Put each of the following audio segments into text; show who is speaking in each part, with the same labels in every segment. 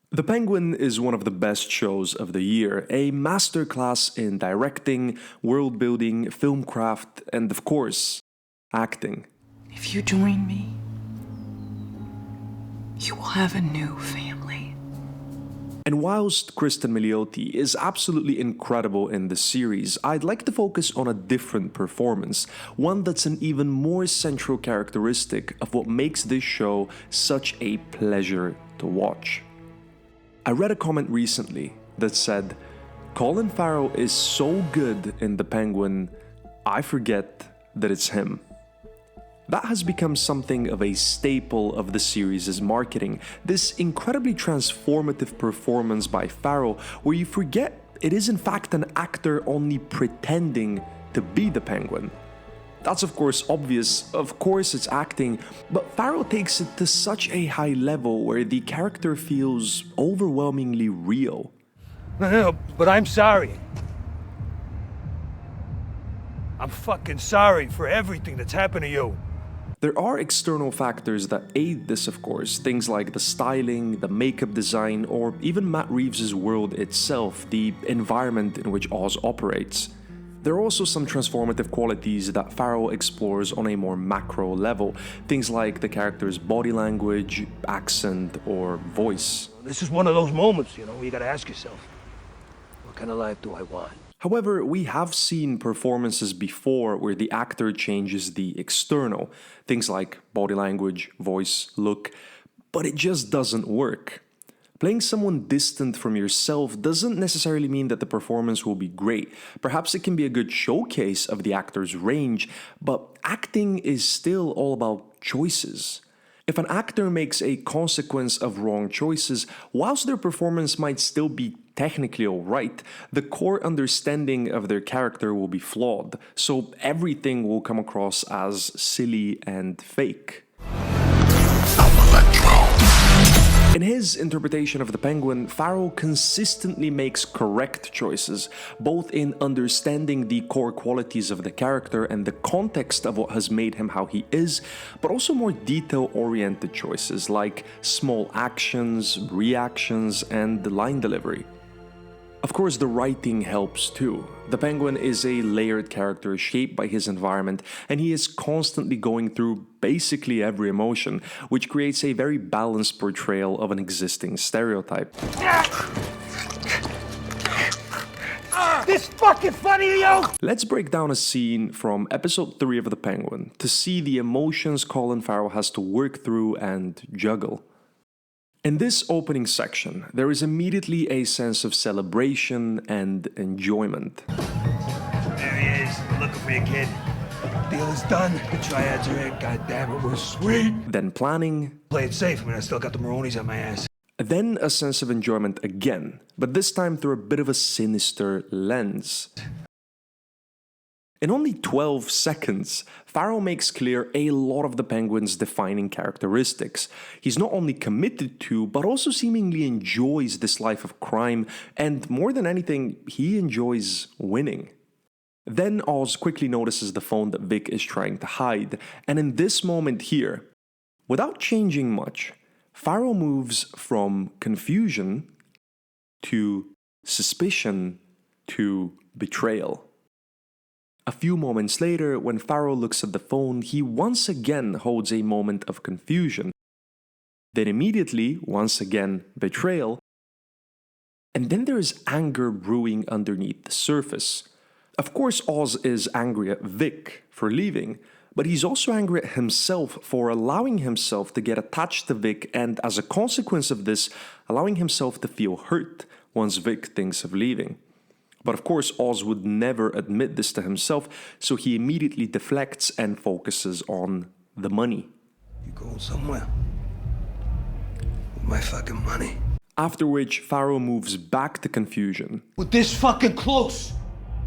Speaker 1: The Penguin is one of the best shows of the year, a masterclass in directing, world building, film craft, and of course, acting.
Speaker 2: If you join me, you will have a new family.
Speaker 1: And whilst Kristen Milioti is absolutely incredible in the series, I'd like to focus on a different performance, one that's an even more central characteristic of what makes this show such a pleasure to watch. I read a comment recently that said, "Colin Farrell is so good in The Penguin, I forget that it's him." That has become something of a staple of the series' marketing, this incredibly transformative performance by Farrell where you forget it is in fact an actor only pretending to be the Penguin. That's of course obvious, of course it's acting, but Farrell takes it to such a high level where the character feels overwhelmingly real.
Speaker 3: No, but I'm sorry. I'm fucking sorry for everything that's happened to you.
Speaker 1: There are external factors that aid this, of course, things like the styling, the makeup design, or even Matt Reeves' world itself, the environment in which Oz operates. There are also some transformative qualities that Farrell explores on a more macro level, things like the character's body language, accent, or voice.
Speaker 3: This is one of those moments, where you gotta ask yourself, what kind of life do I want?
Speaker 1: However, we have seen performances before where the actor changes the external, things like body language, voice, look, but it just doesn't work. Playing someone distant from yourself doesn't necessarily mean that the performance will be great. Perhaps it can be a good showcase of the actor's range, but acting is still all about choices. If an actor makes a consequence of wrong choices, whilst their performance might still be technically alright, the core understanding of their character will be flawed, so everything will come across as silly and fake. In his interpretation of the Penguin, Farrell consistently makes correct choices, both in understanding the core qualities of the character and the context of what has made him how he is, but also more detail-oriented choices like small actions, reactions, and line delivery. Of course, the writing helps too. The Penguin is a layered character shaped by his environment, and he is constantly going through basically every emotion, which creates a very balanced portrayal of an existing stereotype.
Speaker 3: This fucking funny to you?
Speaker 1: Let's break down a scene from episode 3 of The Penguin to see the emotions Colin Farrell has to work through and juggle. In this opening section, there is immediately a sense of celebration and enjoyment.
Speaker 3: There he is, looking for your kid. Deal is done, the triads are in, god damn it, we're sweet.
Speaker 1: Then planning.
Speaker 3: Play it safe, I still got the Maronies on my ass.
Speaker 1: Then a sense of enjoyment again, but this time through a bit of a sinister lens. In only 12 seconds, Farrell makes clear a lot of the Penguin's defining characteristics. He's not only committed to, but also seemingly enjoys this life of crime, and more than anything, he enjoys winning. Then Oz quickly notices the phone that Vic is trying to hide, and in this moment here, without changing much, Farrell moves from confusion to suspicion to betrayal. A few moments later, when Farrell looks at the phone, he once again holds a moment of confusion. Then immediately, once again, betrayal. And then there is anger brewing underneath the surface. Of course, Oz is angry at Vic for leaving, but he's also angry at himself for allowing himself to get attached to Vic and, as a consequence of this, allowing himself to feel hurt once Vic thinks of leaving. But of course, Oz would never admit this to himself, so he immediately deflects and focuses on the money.
Speaker 3: You going somewhere? With my fucking money.
Speaker 1: After which, Farrell moves back to confusion.
Speaker 3: With this fucking close?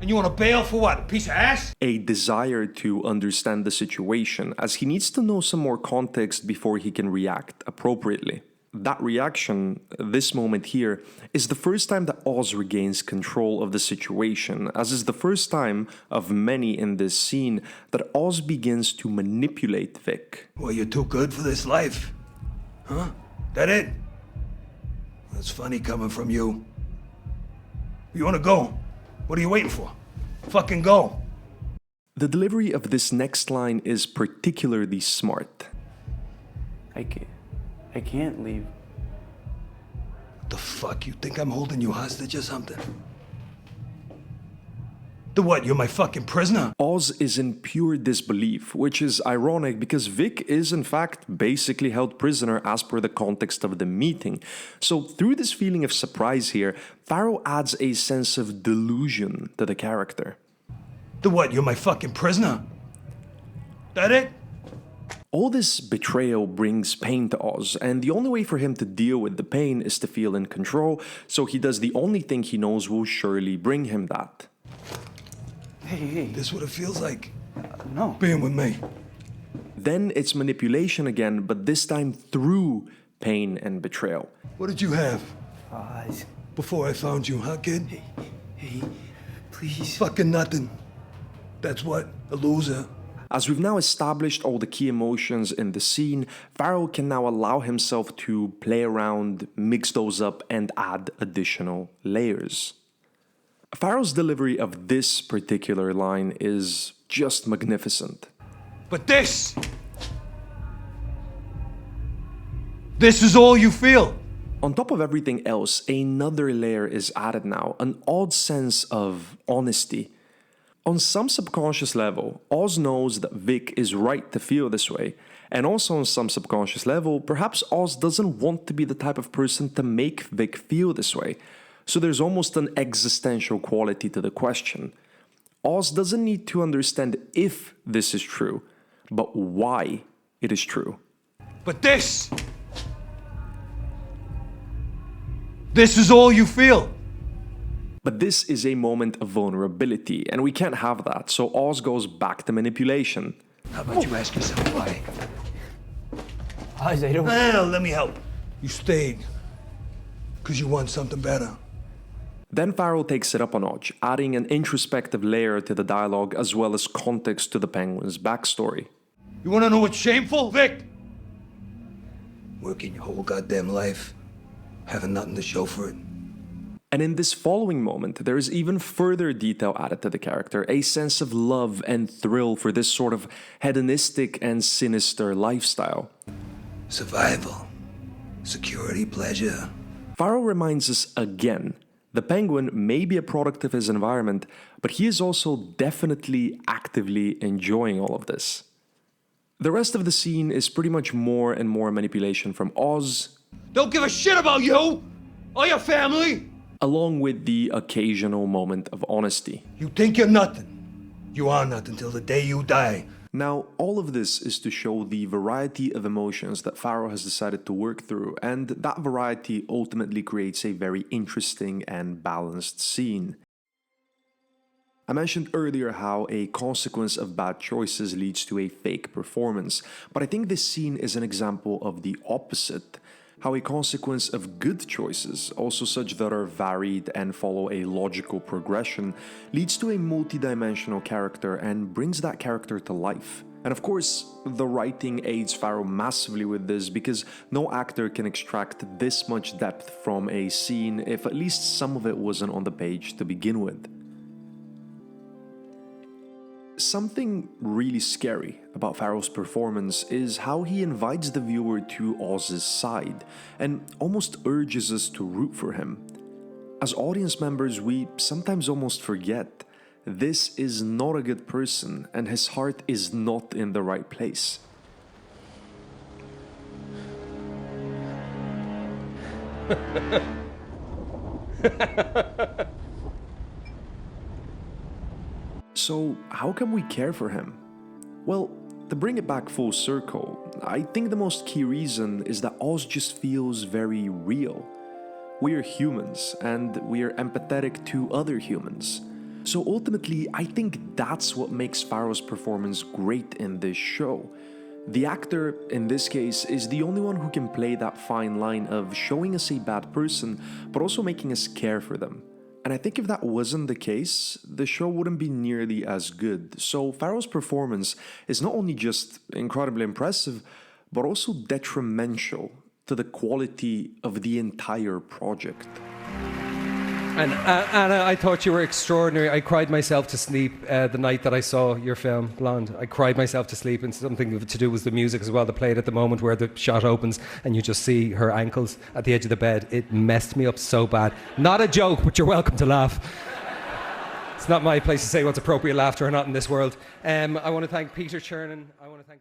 Speaker 3: And you want to bail for what, a piece of ass?
Speaker 1: A desire to understand the situation, as he needs to know some more context before he can react appropriately. That reaction, this moment here, is the first time that Oz regains control of the situation, as is the first time of many in this scene that Oz begins to manipulate Vic.
Speaker 3: Well, you're too good for this life. Huh? That it? That's funny coming from you. You wanna go? What are you waiting for? Fucking go.
Speaker 1: The delivery of this next line is particularly smart.
Speaker 4: I can't leave.
Speaker 3: The fuck? You think I'm holding you hostage or something? The what? You're my fucking prisoner?
Speaker 1: Oz is in pure disbelief, which is ironic because Vic is in fact basically held prisoner as per the context of the meeting. So through this feeling of surprise here, Farrell adds a sense of delusion to the character.
Speaker 3: The what? You're my fucking prisoner? That it?
Speaker 1: All this betrayal brings pain to Oz, and the only way for him to deal with the pain is to feel in control, so he does the only thing he knows will surely bring him that.
Speaker 4: Hey.
Speaker 3: This is what it feels like.
Speaker 4: No.
Speaker 3: Being with me.
Speaker 1: Then it's manipulation again, but this time through pain and betrayal.
Speaker 3: What did you have
Speaker 4: Oz.
Speaker 3: before I found you, huh, kid?
Speaker 4: Hey, please.
Speaker 3: Fucking nothing. That's what? A loser.
Speaker 1: As we've now established all the key emotions in the scene, Farrell can now allow himself to play around, mix those up, and add additional layers. Farrell's delivery of this particular line is just magnificent.
Speaker 3: But this is all you feel.
Speaker 1: On top of everything else, another layer is added now, an odd sense of honesty. On some subconscious level, Oz knows that Vic is right to feel this way, and also on some subconscious level, perhaps Oz doesn't want to be the type of person to make Vic feel this way. So there's almost an existential quality to the question. Oz doesn't need to understand if this is true, but why it is true.
Speaker 3: But this is all you feel.
Speaker 1: But this is a moment of vulnerability, and we can't have that, so Oz goes back to manipulation.
Speaker 3: How about you ask yourself why?
Speaker 4: Oz, I don't...
Speaker 3: Well, let me help. You stayed because you want something better.
Speaker 1: Then Farrell takes it up a notch, adding an introspective layer to the dialogue as well as context to the Penguin's backstory.
Speaker 3: You want to know what's shameful, Vic? Working your whole goddamn life, having nothing to show for it.
Speaker 1: And in this following moment, there is even further detail added to the character, a sense of love and thrill for this sort of hedonistic and sinister lifestyle.
Speaker 3: Survival, security, pleasure.
Speaker 1: Farrell reminds us again, the Penguin may be a product of his environment, but he is also definitely actively enjoying all of this. The rest of the scene is pretty much more and more manipulation from Oz.
Speaker 3: Don't give a shit about you or your family.
Speaker 1: Along with the occasional moment of honesty.
Speaker 3: You think you're nothing. You are nothing till the day you die.
Speaker 1: Now, all of this is to show the variety of emotions that Farrell has decided to work through, and that variety ultimately creates a very interesting and balanced scene. I mentioned earlier how a consequence of bad choices leads to a fake performance, but I think this scene is an example of the opposite. How a consequence of good choices, also such that are varied and follow a logical progression, leads to a multi-dimensional character and brings that character to life. And of course, the writing aids Farrell massively with this because no actor can extract this much depth from a scene if at least some of it wasn't on the page to begin with. Something really scary about Farrell's performance is how he invites the viewer to Oz's side and almost urges us to root for him. As audience members, we sometimes almost forget this is not a good person and his heart is not in the right place. So, how can we care for him? Well, to bring it back full circle, I think the most key reason is that Oz just feels very real. We are humans, and we are empathetic to other humans. So ultimately, I think that's what makes Farrell's performance great in this show. The actor, in this case, is the only one who can play that fine line of showing us a bad person, but also making us care for them. And I think if that wasn't the case, the show wouldn't be nearly as good. So Farrell's performance is not only just incredibly impressive, but also detrimental to the quality of the entire project.
Speaker 5: And Anna, I thought you were extraordinary. I cried myself to sleep the night that I saw your film, Blonde. I cried myself to sleep, and something to do with the music as well that played at the moment where the shot opens and you just see her ankles at the edge of the bed. It messed me up so bad. Not a joke, but you're welcome to laugh. It's not my place to say what's appropriate laughter or not in this world. I want to thank Peter Chernin. I want to thank